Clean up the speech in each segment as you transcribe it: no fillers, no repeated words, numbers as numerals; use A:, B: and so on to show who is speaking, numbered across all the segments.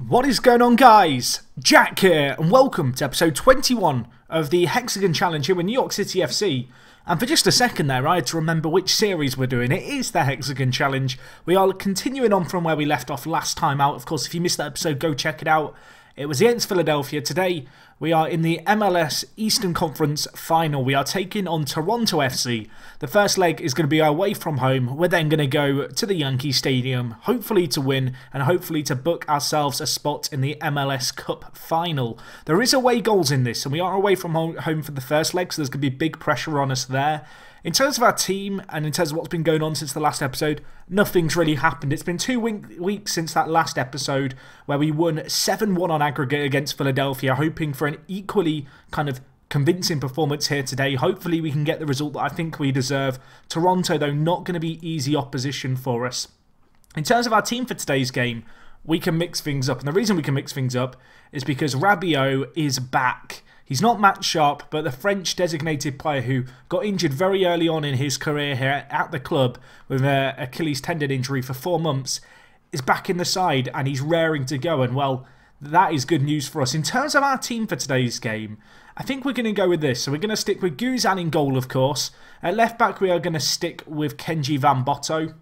A: What is going on, guys? Jack here, and welcome to episode 21 of the HEXAGON challenge here with New York City FC. And for just a second there, I had to remember which series we're doing. It is the HEXAGON challenge. We are continuing on from where we left off last time out. Of course, if you missed that episode, go check it out. It was against Philadelphia. Today, we are in the MLS Eastern Conference Final. We are taking on Toronto FC. The first leg is going to be away from home. We're then going to go to the Yankee Stadium, hopefully to win, and hopefully to book ourselves a spot in the MLS Cup Final. There is away goals in this, and we are away from home for the first leg, so there's going to be big pressure on us there. In terms of our team, and in terms of what's been going on since the last episode, nothing's really happened. It's been 2 weeks since that last episode where we won 7-1 on aggregate against Philadelphia, hoping for an equally kind of convincing performance here today. Hopefully we can get the result that I think we deserve. Toronto, though, not going to be easy opposition for us. In terms of our team for today's game, we can mix things up. And the reason we can mix things up is because Rabiot is back. He's not match sharp, but the French designated player who got injured very early on in his career here at the club with an Achilles tendon injury for 4 months is back in the side and he's raring to go. And well, that is good news for us. In terms of our team for today's game, I think we're going to go with this. So we're going to stick with Guzan in goal, of course. At left back, we are going to stick with Kenji Van Botto.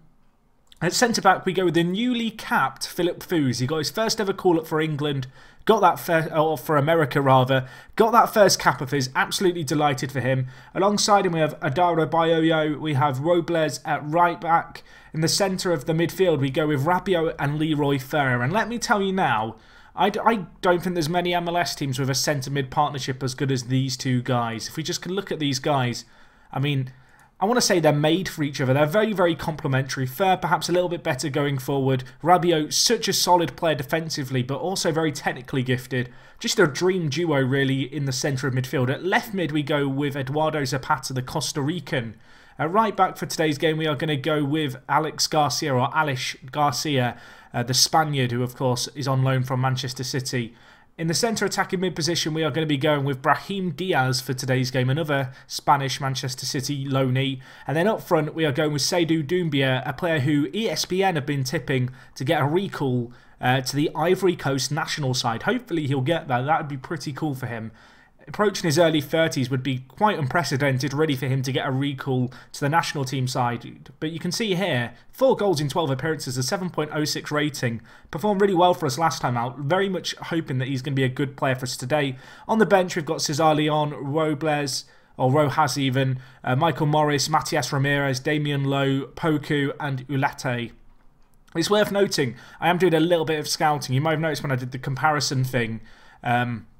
A: At centre-back, we go with the newly capped Philip Foos. He got his first ever call-up for England, got that or for America rather, got that first cap of his, absolutely delighted for him. Alongside him, we have Adara Bayoyo, we have Robles at right-back. In the centre of the midfield, we go with Rabiot and Leroy Fer. And let me tell you now, I don't think there's many MLS teams with a centre-mid partnership as good as these two guys. If we just can look at these guys, I mean, I want to say they're made for each other. They're very, very complementary. Fer perhaps a little bit better going forward. Rabiot, such a solid player defensively, but also very technically gifted. Just a dream duo, really, in the centre of midfield. At left mid, we go with Eduardo Zapata, the Costa Rican. At right back for today's game, we are going to go with Alex Garcia, or Alish Garcia, the Spaniard, who, of course, is on loan from Manchester City. In the centre attacking mid position, we are going to be going with Brahim Diaz for today's game, another Spanish Manchester City loanee. And then up front, we are going with Seydou Doumbia, a player who ESPN have been tipping to get a recall to the Ivory Coast national side. Hopefully he'll get that. That would be pretty cool for him. Approaching his early 30s would be quite unprecedented, ready for him to get a recall to the national team side. But you can see here, 4 goals in 12 appearances, a 7.06 rating. Performed really well for us last time out. Very much hoping that he's going to be a good player for us today. On the bench, we've got Cesar Leon, Robles, or Rojas even, Michael Morris, Matias Ramirez, Damian Lowe, Poku, and Ulate. It's worth noting, I am doing a little bit of scouting. You might have noticed when I did the comparison thing,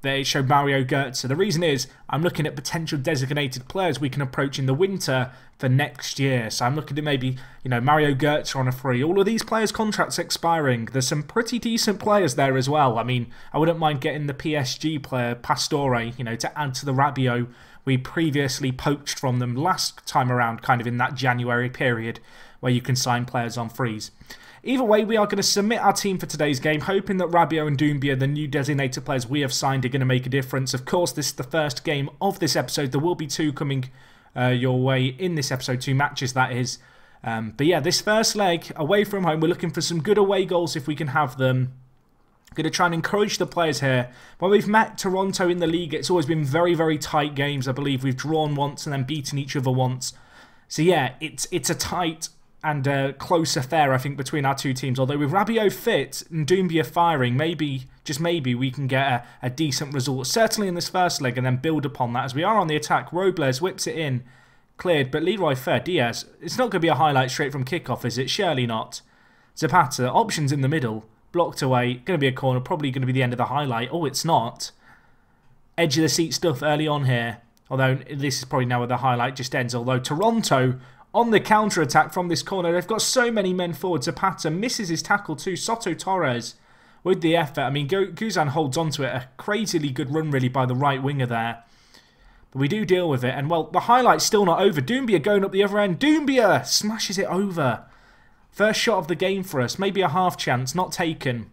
A: they showed Mario Götze. The reason is I'm looking at potential designated players we can approach in the winter for next year. So I'm looking at maybe, you know, Mario Götze on a free. All of these players' contracts expiring. There's some pretty decent players there as well. I mean, I wouldn't mind getting the PSG player, Pastore, you know, to add to the Rabiot we previously poached from them last time around, kind of in that January period where you can sign players on frees. Either way, we are going to submit our team for today's game, hoping that Rabiot and Doumbia, the new designated players we have signed, are going to make a difference. Of course, this is the first game of this episode. There will be 2 coming your way in this episode, 2 matches that is. But yeah, this first leg, away from home, we're looking for some good away goals if we can have them. Going to try and encourage the players here. When we've met Toronto in the league, it's always been very, very tight games. I believe we've drawn once and then beaten each other once. So yeah, it's a tight and a close affair, I think, between our 2 teams. Although with Rabiot fit and Doumbia firing, maybe, just maybe, we can get a decent result. Certainly in this first leg and then build upon that. As we are on the attack, Robles whips it in. Cleared, but Leroy Fer, Diaz. It's not going to be a highlight straight from kickoff, is it? Surely not. Zapata, options in the middle. Blocked away. Going to be a corner. Probably going to be the end of the highlight. Oh, it's not. Edge of the seat stuff early on here. Although this is probably now where the highlight just ends. Although Toronto, on the counter-attack from this corner, they've got so many men forward. Zapata misses his tackle too. Soto Torres with the effort. I mean, Guzan holds on to it. A crazily good run, really, by the right winger there. But we do deal with it. And, well, the highlight's still not over. Doumbia going up the other end. Doumbia smashes it over. First shot of the game for us. Maybe a half chance. Not taken.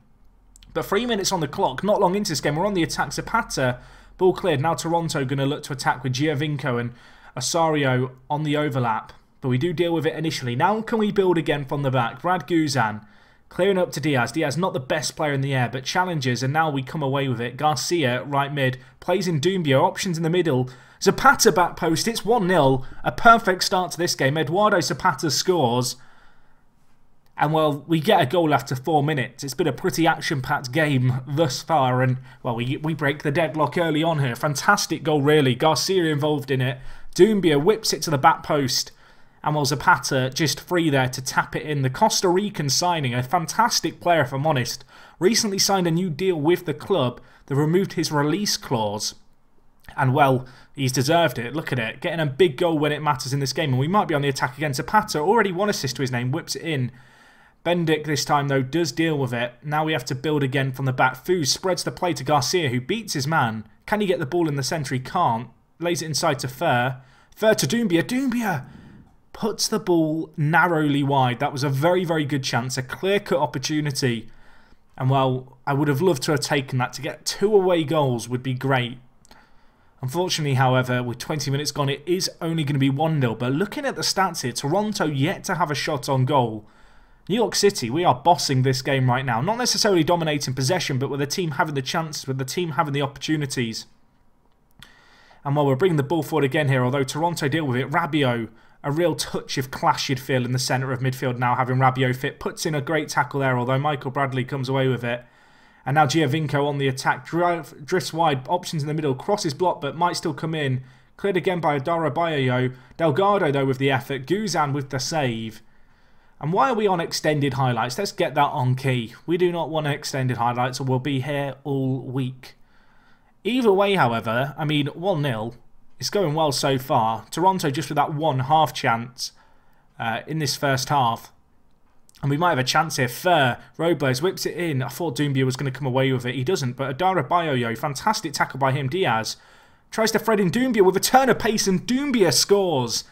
A: But 3 minutes on the clock. Not long into this game. We're on the attack. Zapata, ball cleared. Now Toronto going to look to attack with Giovinco and Osorio on the overlap. But we do deal with it initially. Now can we build again from the back? Brad Guzan Clearing up to Diaz. Diaz not the best player in the air, but challenges, and now we come away with it. Garcia, right mid, plays in Doumbia, options in the middle. Zapata back post, it's 1-0. A perfect start to this game. Eduardo Zapata scores. And, well, we get a goal after 4 minutes. It's been a pretty action-packed game thus far. And, well, we break the deadlock early on here. Fantastic goal, really. Garcia involved in it. Doumbia whips it to the back post. And, well, Zapata just free there to tap it in. The Costa Rican signing, a fantastic player, if I'm honest. Recently signed a new deal with the club. They removed his release clause. And, well, he's deserved it. Look at it. Getting a big goal when it matters in this game. And we might be on the attack again. Zapata, already 1 assist to his name, whips it in. Bendik this time, though, does deal with it. Now we have to build again from the back. Fouz spreads the play to Garcia, who beats his man. Can he get the ball in the centre? He can't. Lays it inside to Fer. Fer to Doumbia. Doumbia puts the ball narrowly wide. That was a very, very good chance. A clear-cut opportunity. And, well, I would have loved to have taken that. To get 2 away goals would be great. Unfortunately, however, with 20 minutes gone, it is only going to be 1-0. But looking at the stats here, Toronto yet to have a shot on goal. New York City, we are bossing this game right now. Not necessarily dominating possession, but with the team having the chances, with the team having the opportunities. And while we're bringing the ball forward again here, although Toronto deal with it, Rabiot, a real touch of clash you'd feel in the centre of midfield now, having Rabiot fit, puts in a great tackle there, although Michael Bradley comes away with it. And now Giovinco on the attack, drifts wide, options in the middle, crosses block, but might still come in. Cleared again by Darabayo. Delgado, though, with the effort. Guzan with the save. And why are we on extended highlights? Let's get that on key. We do not want extended highlights, or we'll be here all week. Either way, however, I mean, 1-0. It's going well so far. Toronto just with that 1 half chance in this first half. And we might have a chance here. Fer, Robles whips it in. I thought Doumbia was going to come away with it. He doesn't. But Adara Bayoyo, fantastic tackle by him. Diaz tries to thread in Doumbia with a turn of pace, and Doumbia scores.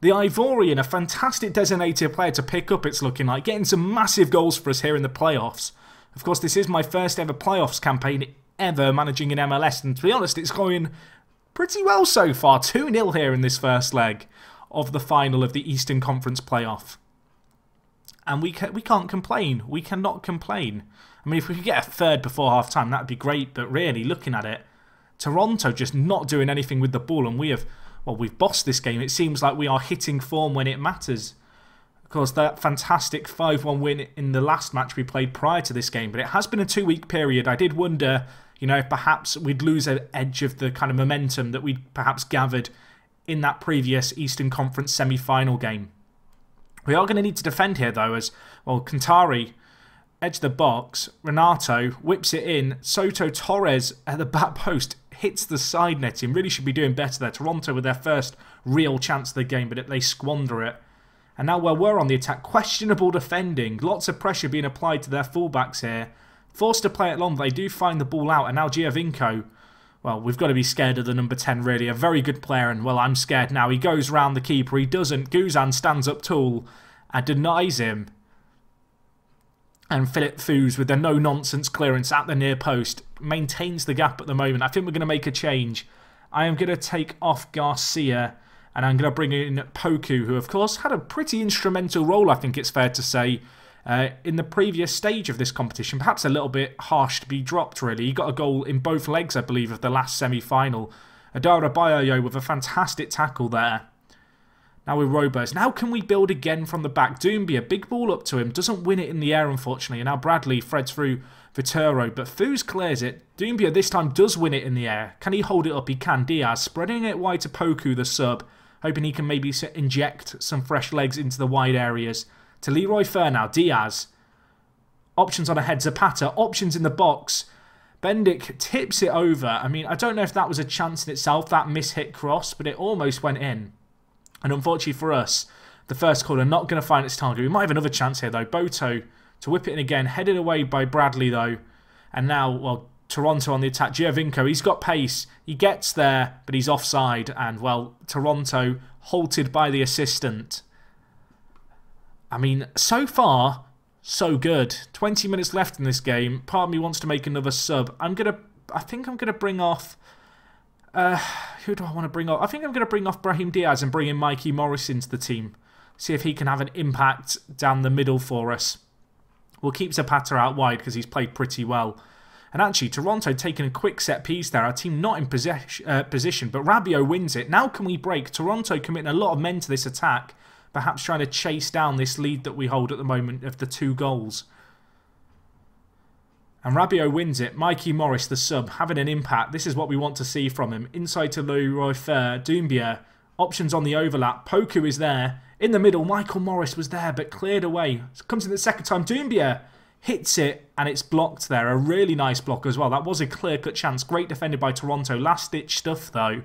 A: The Ivorian, a fantastic designated player to pick up, it's looking like. Getting some massive goals for us here in the playoffs. Of course, this is my first ever playoffs campaign ever managing in MLS. And to be honest, it's going pretty well so far. 2-0 here in this first leg of the final of the Eastern Conference playoff. And we can't complain. We cannot complain. I mean, if we could get a third before half-time, that would be great. But really, looking at it, Toronto just not doing anything with the ball. And we have... well, we've bossed this game. It seems like we are hitting form when it matters. Of course, that fantastic 5-1 win in the last match we played prior to this game. But it has been a 2-week period. I did wonder, you know, if perhaps we'd lose an edge of the kind of momentum that we'd perhaps gathered in that previous Eastern Conference semi-final game. We are going to need to defend here, though, as, well, Kantari edge the box. Renato whips it in. Soto Torres at the back post hits the side netting. Really should be doing better there. Toronto with their first real chance of the game, but they squander it. And now while we're on the attack, questionable defending. Lots of pressure being applied to their fullbacks here. Forced to play it long, they do find the ball out. And now Giovinco, well, we've got to be scared of the number 10, really. A very good player, and, well, I'm scared now. He goes round the keeper. He doesn't. Guzan stands up tall and denies him. And Philip Fouz with the no-nonsense clearance at the near post maintains the gap at the moment. I think we're going to make a change. I am going to take off Garcia and I'm going to bring in Poku, who, of course, had a pretty instrumental role, I think it's fair to say, in the previous stage of this competition. Perhaps a little bit harsh to be dropped, really. He got a goal in both legs, I believe, of the last semi-final. Adara Bayoyo with a fantastic tackle there. Now with Robles. Now can we build again from the back? Doumbia, big ball up to him. Doesn't win it in the air, unfortunately. And now Bradley threads through Vitero. But Fouz clears it. Doumbia this time does win it in the air. Can he hold it up? He can. Diaz spreading it wide to Poku, the sub. Hoping he can maybe inject some fresh legs into the wide areas. To Leroy Fer now. Diaz. Options on ahead. Zapata. Options in the box. Bendik tips it over. I mean, I don't know if that was a chance in itself, that mishit cross. But it almost went in. And unfortunately for us, the first corner not going to find its target. We might have another chance here, though. Boto to whip it in again. Headed away by Bradley, though. And now, well, Toronto on the attack. Giovinco, he's got pace. He gets there, but he's offside. And, well, Toronto halted by the assistant. I mean, so far, so good. 20 minutes left in this game. Part of me wants to make another sub. I think I'm going to bring off... who do I want to bring off? I think I'm going to bring off Brahim Diaz and bring in Mikey Morris into the team. See if he can have an impact down the middle for us. We'll keep Zapata out wide because he's played pretty well. And actually, Toronto taking a quick set piece there. Our team not in position, but Rabiot wins it. Now can we break? Toronto committing a lot of men to this attack, perhaps trying to chase down this lead that we hold at the moment of the 2 goals. And Rabiot wins it. Mikey Morris, the sub, having an impact. This is what we want to see from him. Inside to Leroy Fer. Doumbia. Options on the overlap. Poku is there. In the middle, Michael Morris was there, but cleared away. Comes in the second time. Doumbia hits it, and it's blocked there. A really nice block as well. That was a clear-cut chance. Great defended by Toronto. Last-ditch stuff, though.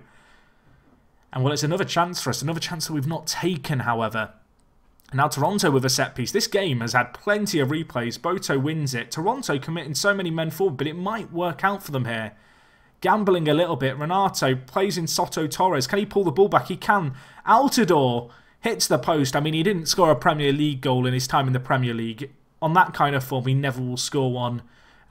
A: And, well, it's another chance for us. Another chance that we've not taken, however. Now Toronto with a set piece. This game has had plenty of replays. Boto wins it. Toronto committing so many men forward, but it might work out for them here. Gambling a little bit. Renato plays in Soto Torres. Can he pull the ball back? He can. Altidore hits the post. I mean, he didn't score a Premier League goal in his time in the Premier League. On that kind of form, he never will score one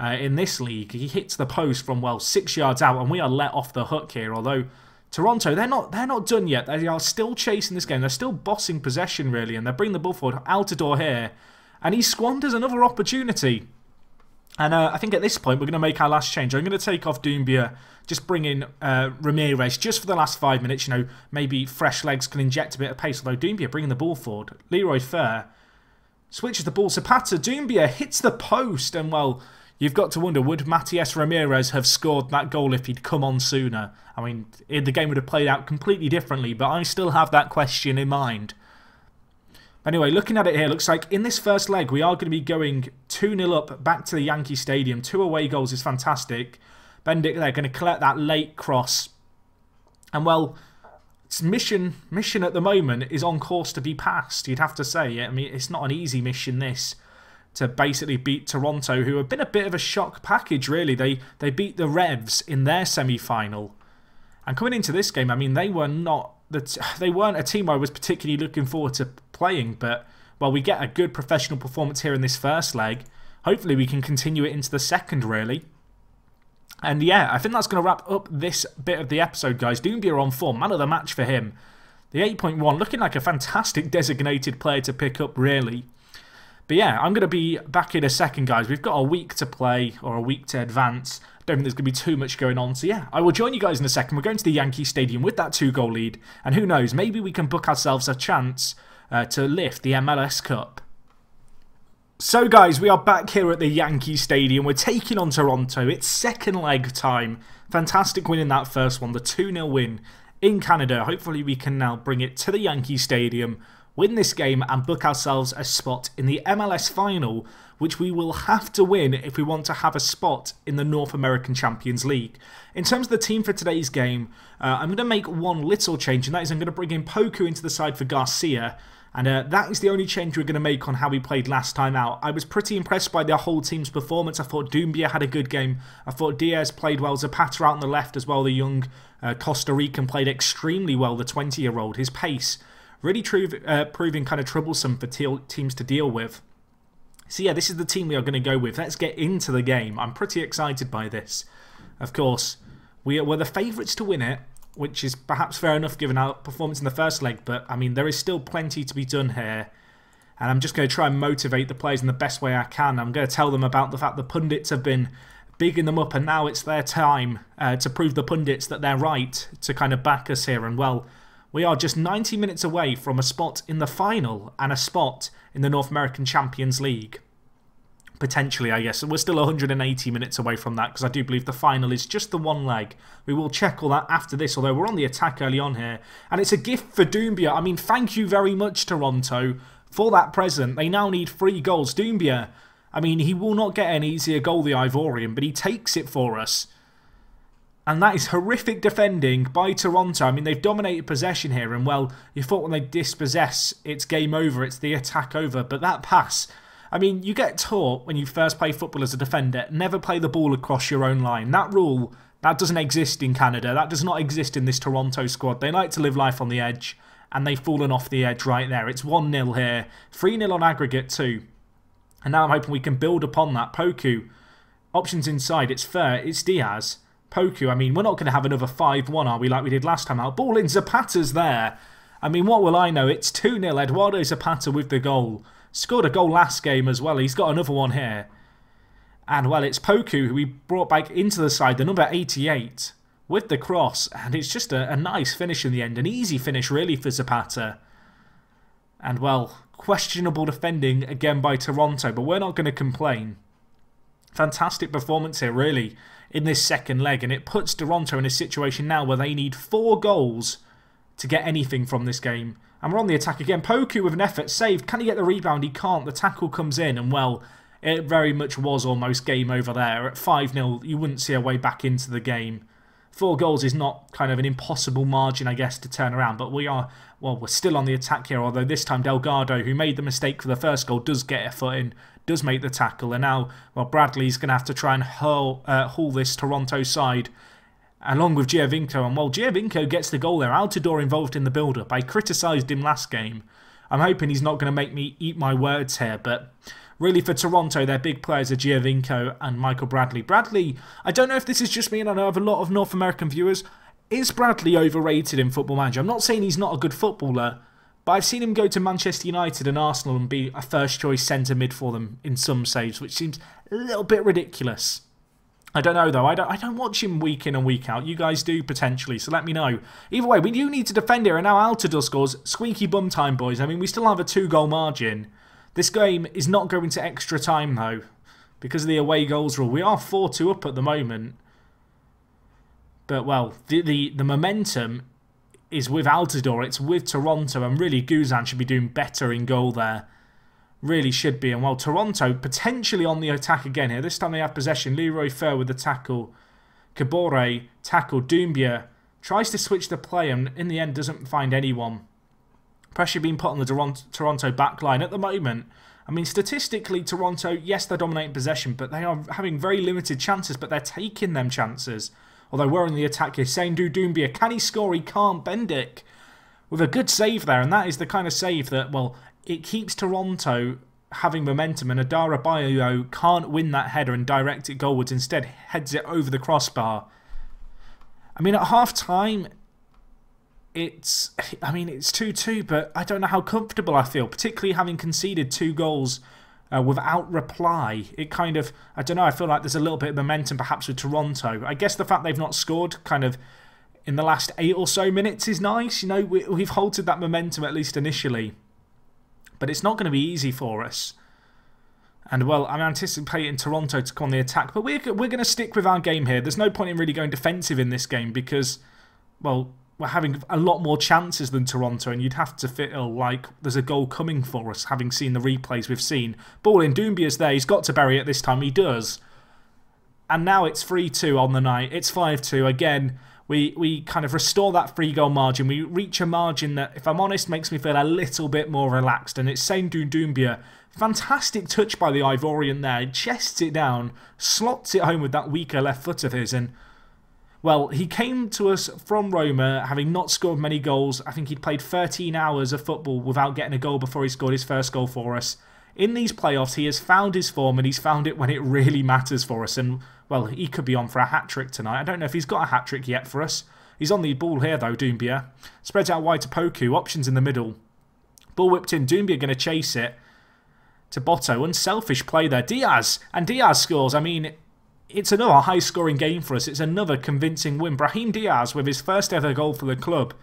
A: in this league. He hits the post from, well, 6 yards out, and we are let off the hook here. Although Toronto, they're not done yet. They are still chasing this game. They're still bossing possession, really, and they're bringing the ball forward. Altidore here, and he squanders another opportunity. And I think at this point, we're going to make our last change. I'm going to take off Doumbia, just bring in Ramirez, just for the last 5 minutes. You know, maybe fresh legs can inject a bit of pace. Although Doumbia bringing the ball forward. Leroy Fer switches the ball. Zapata. Doumbia hits the post, and, well, you've got to wonder, would Matias Ramirez have scored that goal if he'd come on sooner? I mean, the game would have played out completely differently, but I still have that question in mind. Anyway, looking at it here, looks like in this first leg, we are going to be going 2-0 up back to the Yankee Stadium. 2 away goals is fantastic. Bendick there going to collect that late cross. And, well, its mission at the moment is on course to be passed, you'd have to say. I mean, it's not an easy mission, this, to basically beat Toronto, who have been a bit of a shock package, really. They beat the Revs in their semi-final. And coming into this game, I mean, they weren't a team I was particularly looking forward to playing, but, well, we get a good professional performance here in this first leg. Hopefully we can continue it into the second, really. And yeah, I think that's going to wrap up this bit of the episode, guys. Doumbia on form, man of the match for him. The 8.1, looking like a fantastic designated player to pick up, really. But yeah, I'm going to be back in a second, guys. We've got a week to play, or a week to advance. I don't think there's going to be too much going on. So yeah, I will join you guys in a second. We're going to the Yankee Stadium with that 2-goal lead. And who knows, maybe we can book ourselves a chance to lift the MLS Cup. So guys, we are back here at the Yankee Stadium. We're taking on Toronto. It's second leg time. Fantastic win in that first one, the 2-0 win in Canada. Hopefully we can now bring it to the Yankee Stadium, win this game and book ourselves a spot in the MLS final, which we will have to win if we want to have a spot in the North American Champions League. In terms of the team for today's game, I'm going to make one little change, and that is I'm going to bring in Poku into the side for Garcia. And that is the only change we're going to make on how we played last time out. I was pretty impressed by the whole team's performance. I thought Doumbia had a good game. I thought Diaz played well. Zapata out on the left as well. The young Costa Rican played extremely well, the 20-year-old. His pace really proving kind of troublesome for teams to deal with. So yeah, this is the team we are going to go with. Let's get into the game. I'm pretty excited by this. Of course, we're the favourites to win it, which is perhaps fair enough given our performance in the first leg, but I mean, there is still plenty to be done here. And I'm just going to try and motivate the players in the best way I can. I'm going to tell them about the fact the pundits have been bigging them up, and now it's their time to prove the pundits that they're right, to kind of back us here. And well, we are just 90 minutes away from a spot in the final and a spot in the North American Champions League. Potentially, I guess. We're still 180 minutes away from that, because I do believe the final is just the one leg. We will check all that after this, although we're on the attack early on here. And it's a gift for Doumbia. I mean, thank you very much, Toronto, for that present. They now need 3 goals. Doumbia, I mean, he will not get an easier goal, the Ivorian, but he takes it for us. And that is horrific defending by Toronto. I mean, they've dominated possession here, and well, you thought when they dispossess, it's game over, it's the attack over. But that pass, I mean, you get taught when you first play football as a defender, never play the ball across your own line. That rule, that doesn't exist in Canada. That does not exist in this Toronto squad. They like to live life on the edge, and they've fallen off the edge right there. It's 1-0 here, 3-0 on aggregate too. And now I'm hoping we can build upon that. Poku, options inside, it's Fer, it's Diaz. Poku, I mean, we're not going to have another 5-1, are we, like we did last time out? Ball in, Zapata's there. I mean, what will I know? It's 2-0, Eduardo Zapata with the goal. Scored a goal last game as well. He's got another one here. And, well, it's Poku who we brought back into the side, the number 88, with the cross. And it's just a nice finish in the end. An easy finish, really, for Zapata. And, well, questionable defending again by Toronto, but we're not going to complain. Fantastic performance here, really, in this second leg. And it puts Toronto in a situation now where they need 4 goals to get anything from this game. And we're on the attack again. Poku with an effort, saved. Can he get the rebound? He can't. The tackle comes in, and, well, it very much was almost game over there. At 5-0, you wouldn't see a way back into the game. 4 goals is not kind of an impossible margin, I guess, to turn around. But we're still on the attack here. Although this time Delgado, who made the mistake for the first goal, does get a foot in, does make the tackle. And now, well, Bradley's going to have to try and haul this Toronto side, along with Giovinco. And, well, Giovinco gets the goal there. Altidore involved in the build-up. I criticised him last game. I'm hoping he's not going to make me eat my words here, but really, for Toronto, their big players are Giovinco and Michael Bradley. Bradley, I don't know if this is just me, and I know I have a lot of North American viewers. Is Bradley overrated in Football Manager? I'm not saying he's not a good footballer, but I've seen him go to Manchester United and Arsenal and be a first-choice centre mid for them in some saves, which seems a little bit ridiculous. I don't know, though. I don't watch him week in and week out. You guys do, potentially, so let me know. Either way, we do need to defend here, and now Altidore scores. Squeaky bum time, boys. I mean, we still have a 2-goal margin. This game is not going to extra time, though, because of the away goals rule. We are 4-2 up at the moment. But, well, the momentum is with Altidore. It's with Toronto, and really Guzan should be doing better in goal there. Really should be. And, well, Toronto potentially on the attack again here. This time they have possession. Leroy Fer with the tackle. Kabore, tackle. Doumbia tries to switch the play and, in the end, doesn't find anyone. Pressure being put on the Toronto backline at the moment. I mean, statistically, Toronto, yes, they're dominating possession, but they are having very limited chances, but they're taking them chances. Although we're in the attack here. Seindou Doumbia, can he score? He can't. Bendik with a good save there, and that is the kind of save that, well, it keeps Toronto having momentum, and Adara Bayo can't win that header and direct it goalwards. Instead, heads it over the crossbar. I mean, at half-time, it's 2-2, but I don't know how comfortable I feel, particularly having conceded 2 goals without reply. It kind of, I don't know, I feel like there's a little bit of momentum perhaps with Toronto. I guess the fact they've not scored kind of in the last 8 or so minutes is nice. You know, we've halted that momentum at least initially. But it's not going to be easy for us. And, well, I'm anticipating Toronto to come on the attack. But we're going to stick with our game here. There's no point in really going defensive in this game because, well, we're having a lot more chances than Toronto, and you'd have to feel like there's a goal coming for us, having seen the replays we've seen. Ball in, Doumbia's there. He's got to bury it this time. He does. And now it's 3-2 on the night. It's 5-2. Again, we kind of restore that 3-goal margin. We reach a margin that, if I'm honest, makes me feel a little bit more relaxed. And it's Seindou Doumbia. Fantastic touch by the Ivorian there. He chests it down, slots it home with that weaker left foot of his, and, well, he came to us from Roma, having not scored many goals. I think he'd played 13 hours of football without getting a goal before he scored his first goal for us. In these playoffs, he has found his form, and he's found it when it really matters for us. And, well, he could be on for a hat-trick tonight. I don't know if he's got a hat-trick yet for us. He's on the ball here, though, Doumbia. Spreads out wide to Poku. Options in the middle. Ball whipped in. Doumbia going to chase it to Boto. Unselfish play there. Diaz. And Diaz scores. I mean, it's another high-scoring game for us. It's another convincing win. Brahim Diaz with his first ever goal for the club.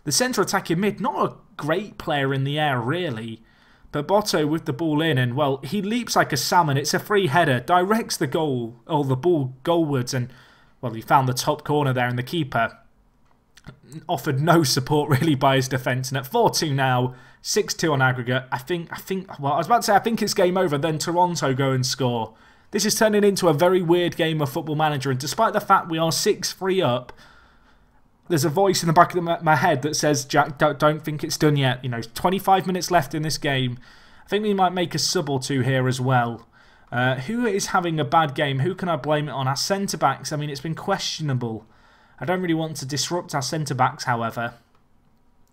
A: The centre attacking mid, not a great player in the air, really. But Boto with the ball in, and, well, he leaps like a salmon. It's a free header. Directs the goal, or the ball goalwards, and, well, he found the top corner there, and the keeper offered no support, really, by his defence. And at 4-2 now, 6-2 on aggregate, I think, well, I was about to say, I think it's game over. Then Toronto go and score. This is turning into a very weird game of Football Manager, and despite the fact we are 6-3 up, there's a voice in the back of my head that says, Jack, don't think it's done yet. You know, 25 minutes left in this game. I think we might make a sub or two here as well. Who is having a bad game? Who can I blame it on? Our centre-backs, I mean, it's been questionable. I don't really want to disrupt our centre-backs, however.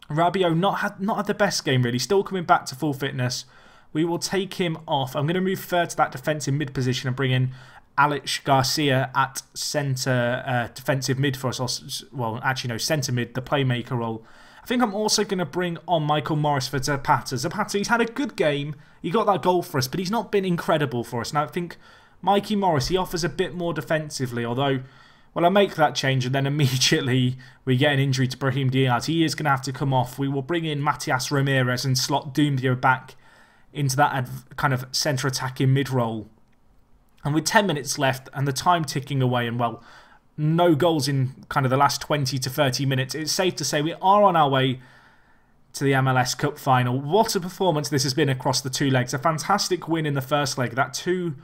A: Rabiot not had the best game, really. Still coming back to full fitness. We will take him off. I'm going to move third to that defensive mid position and bring in Alex Garcia at centre defensive mid for us. Well, actually, no, centre mid, the playmaker role. I think I'm also going to bring on Michael Morris for Zapata. Zapata, he's had a good game. He got that goal for us, but he's not been incredible for us. Now, I think Mikey Morris, he offers a bit more defensively, although, well, I make that change and then immediately we get an injury to Brahim Diaz. He is going to have to come off. We will bring in Matias Ramirez and slot Doumbia back into that kind of centre attacking mid-role. And with 10 minutes left and the time ticking away and, well, no goals in kind of the last 20 to 30 minutes, it's safe to say we are on our way to the MLS Cup final. What a performance this has been across the two legs. A fantastic win in the first leg. That 2-0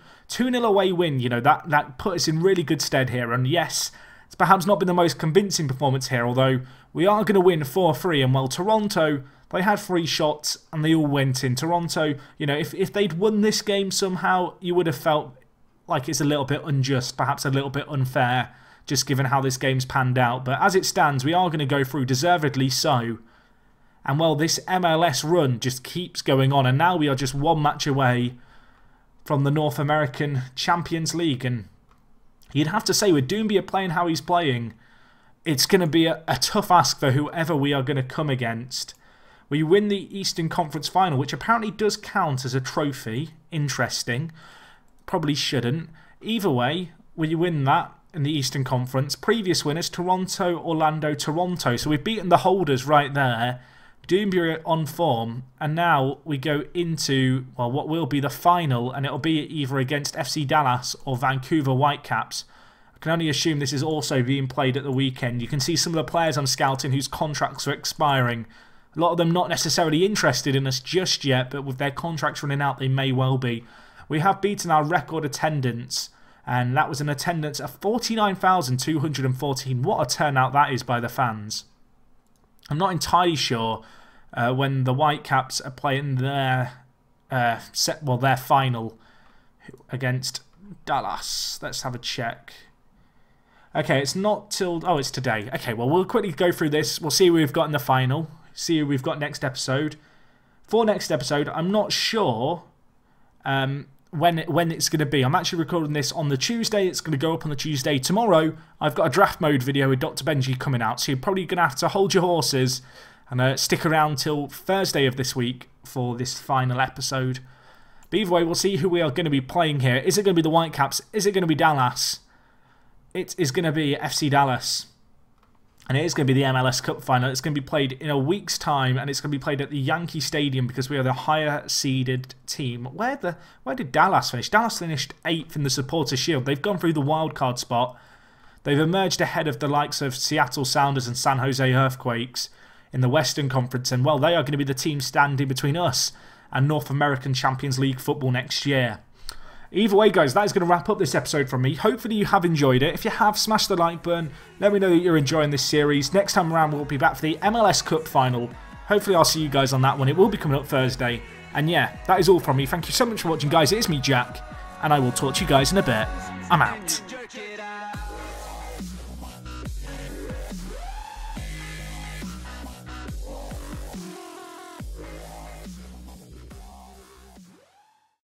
A: away win, you know, that put us in really good stead here. And yes, it's perhaps not been the most convincing performance here, although we are going to win 4-3. And well, Toronto, they had 3 shots and they all went in. Toronto, you know, if they'd won this game somehow, you would have felt like it's a little bit unjust, perhaps a little bit unfair, just given how this game's panned out. But as it stands, we are going to go through, deservedly so. And well, this MLS run just keeps going on. And now we are just one match away from the North American Champions League. And you'd have to say, with Doumbia playing how he's playing, it's going to be a tough ask for whoever we are going to come against. We win the Eastern Conference Final, which apparently does count as a trophy. Interesting. Probably shouldn't. Either way, we win that in the Eastern Conference. Previous winners, Toronto, Orlando, Toronto. So we've beaten the holders right there. Doumbia on form, and now we go into, well, what will be the final, and it'll be either against FC Dallas or Vancouver Whitecaps. I can only assume this is also being played at the weekend. You can see some of the players I'm scouting whose contracts are expiring. A lot of them not necessarily interested in us just yet, but with their contracts running out, they may well be. We have beaten our record attendance, and that was an attendance of 49,214. What a turnout that is by the fans. I'm not entirely sure when the Whitecaps are playing their their final against Dallas. Let's have a check. Okay, it's not till... Oh, it's today. Okay, well, we'll quickly go through this. We'll see who we've got in the final. See who we've got next episode. For next episode, I'm not sure when it's going to be. I'm actually recording this on the Tuesday. It's going to go up on the Tuesday. Tomorrow, I've got a draft mode video with Dr. Benji coming out. So you're probably going to have to hold your horses and stick around till Thursday of this week for this final episode. But either way, we'll see who we are going to be playing here. Is it going to be the Whitecaps? Is it going to be Dallas? It is going to be FC Dallas. And it is going to be the MLS Cup final. It's going to be played in a week's time, and it's going to be played at the Yankee Stadium because we are the higher seeded team. Where did Dallas finish? Dallas finished 8th in the Supporter Shield. They've gone through the wildcard spot. They've emerged ahead of the likes of Seattle Sounders and San Jose Earthquakes in the Western Conference. And, well, they are going to be the team standing between us and North American Champions League football next year. Either way, guys, that is going to wrap up this episode from me. Hopefully you have enjoyed it. If you have, smash the like button. Let me know that you're enjoying this series. Next time around, we'll be back for the MLS Cup final. Hopefully I'll see you guys on that one. It will be coming up Thursday. And yeah, that is all from me. Thank you so much for watching, guys. It is me, Jack. And I will talk to you guys in a bit. I'm out.